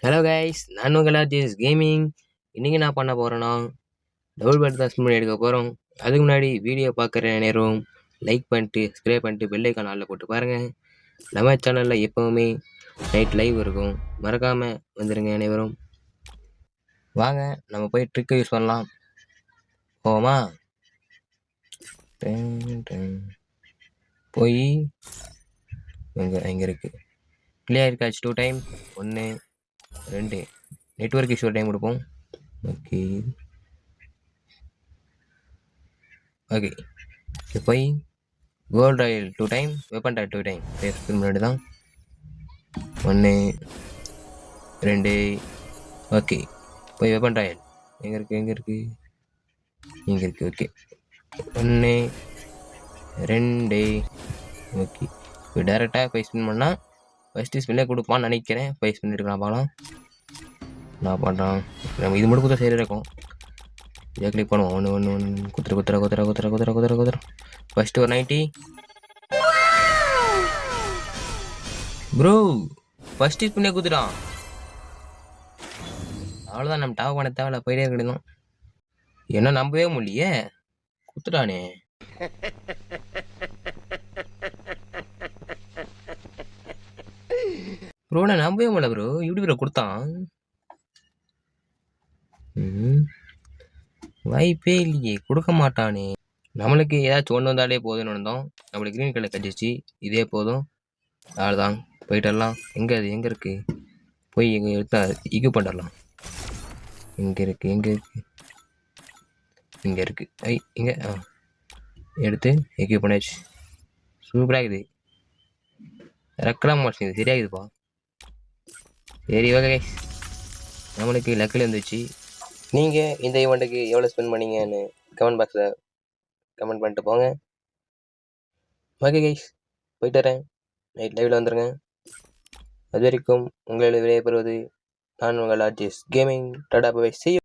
Hello guys, நான் உங்கள் RGS gaming. இன்றைக்கி நான் பண்ண போகிறேன்னா டபுள் பெட் தான் ஸ்பின் எடுக்க போகிறோம். அதுக்கு முன்னாடி வீடியோ பார்க்குற நேரம் லைக் பண்ணிட்டு சப்ஸ்கிரைப் பண்ணிட்டு பெல் ஐக்கான் ஆல்ல போட்டு பாருங்கள். நம்ம சேனலில் எப்போவுமே நைட் லைவ் இருக்கும், மறக்காமல் வந்துடுங்க அனைவரும். வாங்க நம்ம போய் ட்ரிக்கை யூஸ் பண்ணலாம். போமா போய் எங்கே இருக்குது கிளியர் காட்சி 2 டைம் 1 2 நெட்வொர்க் இஷ்யூ டைம் கொடுப்போம். ஓகே ஓகே போய் கோல்ட் ராயல் 2 டைம், வெப்பன் டாய் 2 டைம். பேசுறதுக்கு முன்னாடி தான் 1 2. ஓகே போய் வெப்பன் ராயல் எங்கே இருக்குது ஓகே 1 2. ஓகே இப்போ டேரெக்டாக போய் ஸ்பின் பண்ணால் ஃபஸ்ட்டு ஸ்பின்னே கொடுப்பான்னு நினைக்கிறேன். போய் ஸ்பின் எடுக்கலாம் பார்க்கலாம். நான் பண்ணுறான் நம்ம இது மட்டும் குதிரை சரி இருக்கும். இதை கிளிக் பண்ணுவோம். 1 குத்துற ஃபஸ்ட்டு ஒரு 90 ப்ரோ. ஃபஸ்ட்டு ஸ்பின்னே குத்துட்டான். அவ்வளோதான், நம்ம டாப் பண்ண தேவையில்ல, போயிட்டே கிடைக்கும். என்ன நம்பவே முடியலையே, குத்துட்டானே. ப்ரோ நான் நம்பவே முடியல ப்ரோ, இப்படி ப்ரோ கொடுத்தான். வாய்ப்பே இல்லையே, கொடுக்க மாட்டானே. நம்மளுக்கு ஏதாச்சும் ஒன்று வந்தாலே போதும்னு வந்தோம். நம்மளுக்கு க்ரீன் கலர் கட்டிச்சு, இதே போதும். அவ்வளோதான், போயிட்டுலாம். எங்கே இருக்குது போய் எங்கே எடுத்தா இக்கு பண்ணிடலாம். இங்கே இருக்குது ஐ இங்கே எடுத்து எக்யூப் பண்ணியாச்சு. சூப்பராக இருக்குது. ரெக்கலாம் மாட்டேங்குது, இது சரியாகுதுப்பா. சரி ஓகே கைஸ், நம்மளுக்கு லக்கில் வந்துச்சு. நீங்கள் இந்த ஈவெண்ட்டுக்கு எவ்வளோ ஸ்பெண்ட் பண்ணீங்கன்னு கமெண்ட் பாக்ஸில் கமெண்ட் பண்ணிட்டு போங்க. ஓகே கைஸ், போயிட்டு வரேன். நைட் லைவில் வந்துடுங்க. அது வரைக்கும் உங்களிடம் விடைபெறுவது நான் உங்கள் RGS gaming. Tata bye, see you.